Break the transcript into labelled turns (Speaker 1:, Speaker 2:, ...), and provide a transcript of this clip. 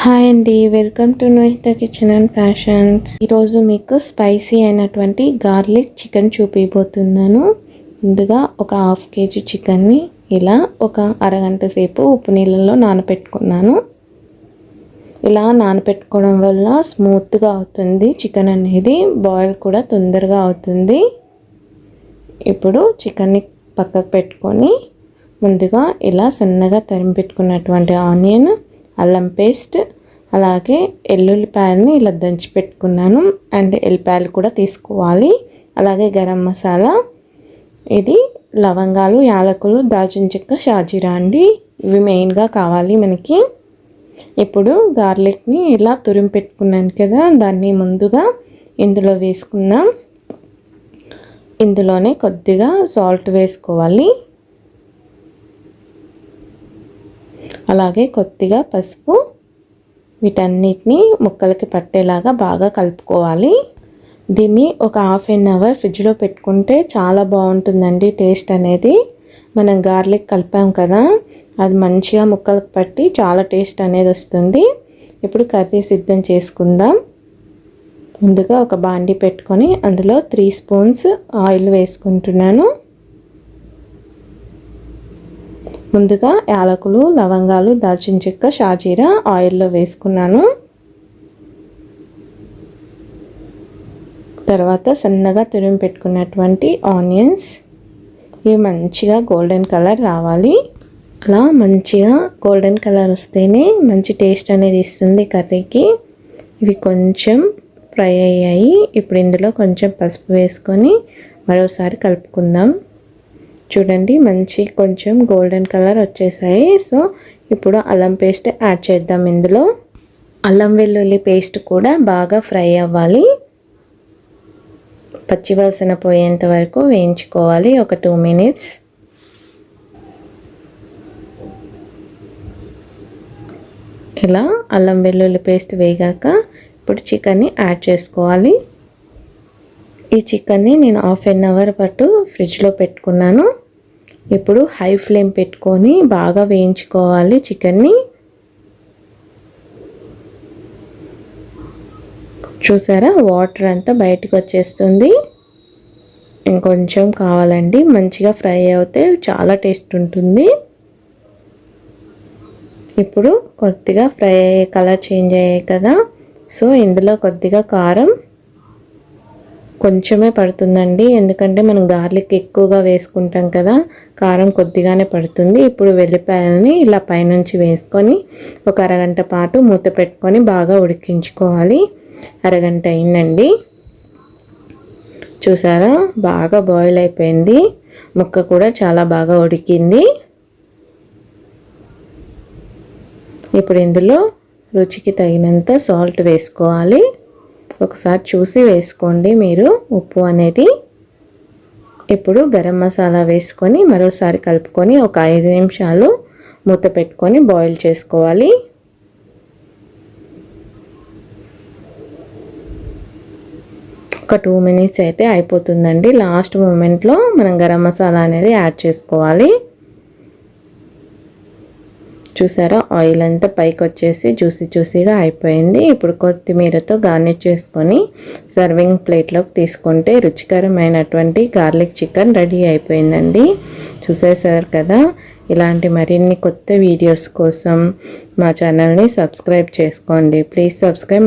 Speaker 1: Hi అండి, welcome to Nohitha kitchen and fashions. ఈరోజు మీకు స్పైసీ అయినటువంటి గార్లిక్ చికెన్ చూపించబోతున్నాను. ముందుగా ఒక హాఫ్ కేజీ చికెన్ని ఇలా ఒక అరగంట సేపు ఉప్పు నీళ్ళలో నానబెట్టుకున్నాను. ఇలా నానబెట్టుకోవడం వల్ల స్మూత్గా అవుతుంది చికెన్ అనేది, బాయిల్ కూడా తొందరగా అవుతుంది. ఇప్పుడు చికెన్ని పక్కకు పెట్టుకొని ముందుగా ఇలా సన్నగా తరిమి పెట్టుకున్నటువంటి ఆనియన్, అల్లం పేస్ట్, అలాగే ఎల్లుల్లిపాయలని ఇలా దంచి పెట్టుకున్నాను. అండ్ ఎల్లిపాయలు కూడా తీసుకోవాలి. అలాగే గరం మసాలా, ఇది లవంగాలు, యాలకులు, దాల్చిన చెక్క, షాజీరా అండి, ఇవి మెయిన్గా కావాలి మనకి. ఇప్పుడు గార్లిక్ని ఇలా తురిమి పెట్టుకున్నాను కదా, దాన్ని ముందుగా ఇందులో వేసుకున్నాం. ఇందులోనే కొద్దిగా సాల్ట్ వేసుకోవాలి, అలాగే కొద్దిగా పసుపు. వీటన్నిటిని ముక్కలకి పట్టేలాగా బాగా కలుపుకోవాలి. దీన్ని ఒక హాఫ్ అన్ అవర్ ఫ్రిడ్జ్లో పెట్టుకుంటే చాలా బాగుంటుందండి టేస్ట్ అనేది. మనం గార్లిక్ కలిపాం కదా, అది మంచిగా ముక్కలకు పట్టి చాలా టేస్ట్ అనేది వస్తుంది. ఇప్పుడు కర్రీ సిద్ధం చేసుకుందాం. ముందుగా ఒక బాండి పెట్టుకొని అందులో 3 స్పూన్స్ ఆయిల్ వేసుకుంటున్నాను. ముందుగా యాలకులు, లవంగాలు, దాల్చిన చెక్క, షాజీరా ఆయిల్లో వేసుకున్నాను. తర్వాత సన్నగా తురిమి పెట్టుకున్నటువంటి ఆనియన్స్, ఇవి మంచిగా గోల్డెన్ కలర్ రావాలి. అలా మంచిగా గోల్డెన్ కలర్ వస్తేనే మంచి టేస్ట్ అనేది ఇస్తుంది కర్రీకి. ఇవి కొంచెం ఫ్రై అయ్యాయి. ఇప్పుడు ఇందులో కొంచెం పసుపు వేసుకొని మరోసారి కలుపుకుందాం. చూడండి, మంచి కొంచెం గోల్డెన్ కలర్ వచ్చేసాయి. సో ఇప్పుడు అల్లం పేస్ట్ యాడ్ చేద్దాం. ఇందులో అల్లం వెల్లుల్లి పేస్ట్ కూడా బాగా ఫ్రై అవ్వాలి. పచ్చివాసన పోయేంత వరకు వేయించుకోవాలి, ఒక 2 మినిట్స్. ఇలా అల్లం వెల్లుల్లి పేస్ట్ వేగాక ఇప్పుడు చికెన్ని యాడ్ చేసుకోవాలి. ఈ చికెన్ని నేను హాఫ్ అన్ అవర్ పాటు ఫ్రిడ్జ్లో పెట్టుకున్నాను. ఇప్పుడు హై ఫ్లేమ్ పెట్టుకొని బాగా వేయించుకోవాలి చికెన్ని. చూసారా, వాటర్ అంతా బయటకు వచ్చేస్తుంది. ఇంకొంచెం కావాలండి, మంచిగా ఫ్రై అవుతే చాలా టేస్ట్ ఉంటుంది. ఇప్పుడు కొద్దిగా ఫ్రై అయ్యే కలర్ చేంజ్ అయ్యాయి కదా, సో ఇందులో కొద్దిగా కారం కొంచెమే పడుతుందండి, ఎందుకంటే మనం గార్లిక్ ఎక్కువగా వేసుకుంటాం కదా, కారం కొద్దిగానే పడుతుంది. ఇప్పుడు వెల్లిపాయలని ఇలా పైనుంచి వేసుకొని ఒక అరగంట పాటు మూత పెట్టుకొని బాగా ఉడికించుకోవాలి. అరగంట అయిందండి. చూసారా, బాగా బాయిల్ అయిపోయింది. ముక్క కూడా చాలా బాగా ఉడికింది. ఇప్పుడు ఇందులో రుచికి తగినంత సాల్ట్ వేసుకోవాలి. ఒకసారి చూసి వేసుకోండి మీరు ఉప్పు అనేది. ఇప్పుడు గరం మసాలా వేసుకొని మరోసారి కలుపుకొని ఒక 5 నిమిషాలు మూత పెట్టుకొని బాయిల్ చేసుకోవాలి. ఒక 2 మినిట్స్ అయితే అయిపోతుందండి. లాస్ట్ మూమెంట్లో మనం గరం మసాలా అనేది యాడ్ చేసుకోవాలి. చూసారా, ఆయిల్ అంతా పైకి వచ్చేసి జ్యూసీగా అయిపోయింది. ఇప్పుడు కొత్తిమీరతో గార్నిష్ చేసుకొని సర్వింగ్ ప్లేట్లోకి తీసుకుంటే రుచికరమైనటువంటి గార్లిక్ చికెన్ రెడీ అయిపోయిందండి. చూసేసారు కదా. ఇలాంటి మరిన్ని కొత్త వీడియోస్ కోసం మా ఛానల్ని సబ్స్క్రైబ్ చేసుకోండి. Please subscribe.